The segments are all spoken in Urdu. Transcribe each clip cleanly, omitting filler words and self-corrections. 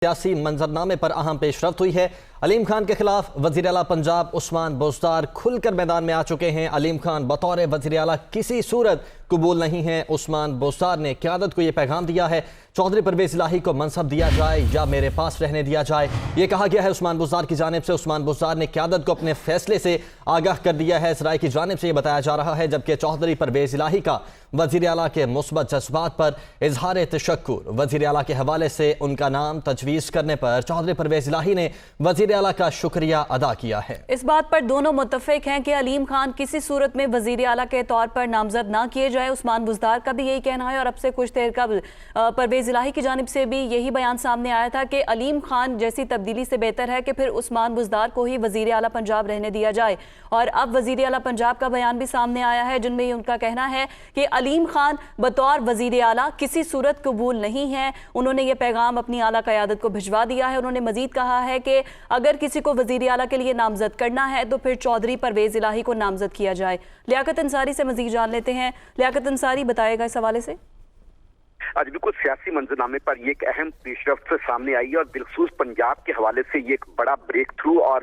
سیاسی منظرنامے پر اہم پیش رفت ہوئی ہے۔ علیم خان کے خلاف وزیر اعلیٰ پنجاب عثمان بزدار کھل کر میدان میں آ چکے ہیں۔ علیم خان بطور وزیر اعلیٰ کسی صورت قبول نہیں ہے۔ عثمان بزدار نے قیادت کو یہ پیغام دیا ہے، چودھری پرویز الہی کو منصب دیا جائے یا میرے پاس رہنے دیا جائے، یہ کہا گیا ہے عثمان بزدار کی جانب سے۔ عثمان بزدار نے قیادت کو اپنے فیصلے سے آگاہ کر دیا ہے، اس رائے کی جانب سے یہ بتایا جا رہا ہے، جبکہ چودھری پرویز الہی کا وزیر اعلیٰ کے مثبت جذبات پر اظہار تشکر۔ وزیر اعلیٰ کے حوالے سے ان کا نام تجویز کرنے پر چودھری پرویز الہی نے وزیر اعلیٰ کا شکریہ ادا کیا ہے۔ اس بات پر دونوں متفق ہیں کہ علیم خان کسی صورت میں وزیر اعلیٰ کے طور پر نامزد نہ کیے جائے۔ عثمان بزدار کا بھی یہی کہنا ہے اور اب سے کچھ دیر قبل پرویز الہی کی جانب سے بھی یہی بیان سامنے آیا تھا کہ علیم خان جیسی تبدیلی سے بہتر ہے کہ پھر عثمان بزدار کو ہی وزیر اعلیٰ پنجاب رہنے دیا جائے۔ اور اب وزیر اعلیٰ پنجاب کا بیان بھی سامنے آیا ہے جن میں ان کا کہنا ہے کہ علیم خان بطور وزیر اعلیٰ کسی صورت قبول نہیں ہے۔ انہوں نے یہ پیغام اپنی اعلیٰ قیادت کو بھجوا دیا ہے۔ انہوں نے مزید کہا ہے کہ اگر کسی کو وزیر اعلیٰ کے لیے نامزد کرنا ہے تو پھر چودھری پرویز الہی کو نامزد کیا جائے۔ لیاقت انصاری سے مزید جان لیتے ہیں۔ لیاقت انصاری بتائے گا اس حوالے سے۔ آج بالکل سیاسی منظرنامے پر یہ ایک اہم پیش رفت سامنے آئی ہے اور بالخصوص پنجاب کے حوالے سے یہ ایک بڑا بریک تھرو اور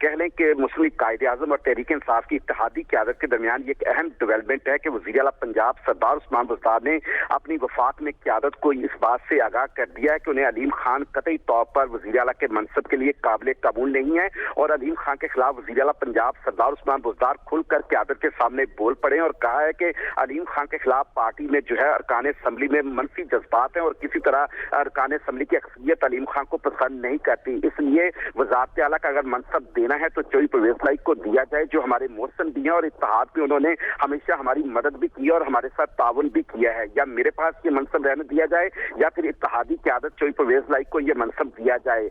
کہہ لیں کہ مسلم قائد اعظم اور تحریک انصاف کی اتحادی قیادت کے درمیان یہ ایک اہم ڈیولپمنٹ ہے کہ وزیر اعلیٰ پنجاب سردار عثمان بزدار نے اپنی وفاق میں قیادت کو اس بات سے آگاہ کر دیا ہے کہ انہیں علیم خان قطعی طور پر وزیر اعلیٰ کے منصب کے لیے قابل قبول نہیں ہے اور علیم خان کے خلاف وزیر اعلیٰ پنجاب سردار عثمان بزدار کھل کر قیادت کے سامنے بول پڑے اور کہا ہے کہ علیم خان کے خلاف پارٹی میں جو ہے ارکان اسمبلی میں منفی جذبات ہیں اور کسی طرح ارکان اسمبلی کی اکثریت علیم خان کو پسند نہیں کرتی، اس لیے وزارت اعلیٰ کا اگر منصب دینا ہے تو چودھری پرویز الہی کو دیا جائے جو ہمارے محسن بھی ہیں اور اتحاد میں انہوں نے ہمیشہ ہماری مدد بھی کی اور ہمارے ساتھ تعاون بھی کیا ہے، یا میرے پاس یہ منصب رہنے دیا جائے یا پھر اتحادی قیادت چودھری پرویز الہی کو یہ منصب دیا جائے۔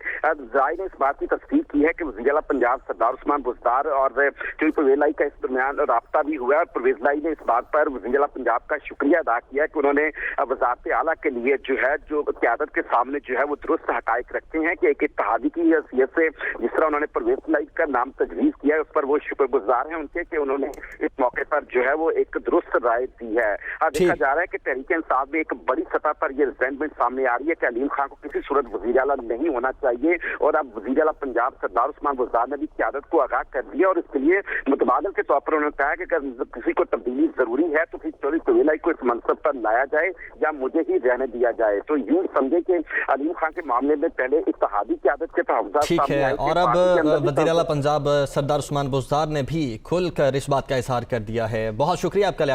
ذرائع نے اس بات کی تصدیق کی ہے کہ وزیر اعلیٰ پنجاب سردار عثمان بزدار اور چودھری پرویز الہی کا اس درمیان رابطہ بھی ہوا ہے اور پرویز الہی نے اس بات پر وزیر اعلیٰ پنجاب کا شکریہ ادا کیا کہ انہوں نے وزارت اعلیٰ کے لیے جو ہے جو قیادت کے سامنے جو ہے وہ درست حقائق رکھتے ہیں کہ ایک اتحادی کی حیثیت سے جس طرح انہوں نے پرویز الہی کا نام تجویز کیا ہے اس پر وہ شکر گزار ہیں ان کے کہ انہوں نے اس موقع پر جو ہے وہ ایک درست رائے دی ہے۔ دیکھا جا رہا ہے کہ تحریک انصاف میں ایک بڑی سطح پر یہ ریزنٹمنٹ سامنے آ رہی ہے کہ علیم خان کو کسی صورت وزیر اعلیٰ نہیں ہونا چاہیے اور اب وزیر اعلیٰ پنجاب سردار عثمان بزدار نے بھی قیادت کو آگاہ کر دیا اور اس کے لیے متبادل کے طور پر انہوں نے کہا کہ اگر کسی کو تبدیلی ضروری ہے تو پھر چودھری پرویز الہی کو اس منصب پر لایا جائے یا مجھے ہی رہنے دیا جائے۔ تو یوں سمجھے کہ علیم خان کے معاملے میں پہلے اتحادی قیادت کے تحفظات ٹھیک ہے، اور اب وزیر اعلیٰ پنجاب سردار عثمان بزدار نے بھی کھل کر اس بات کا اظہار کر دیا ہے۔ بہت شکریہ آپ کا۔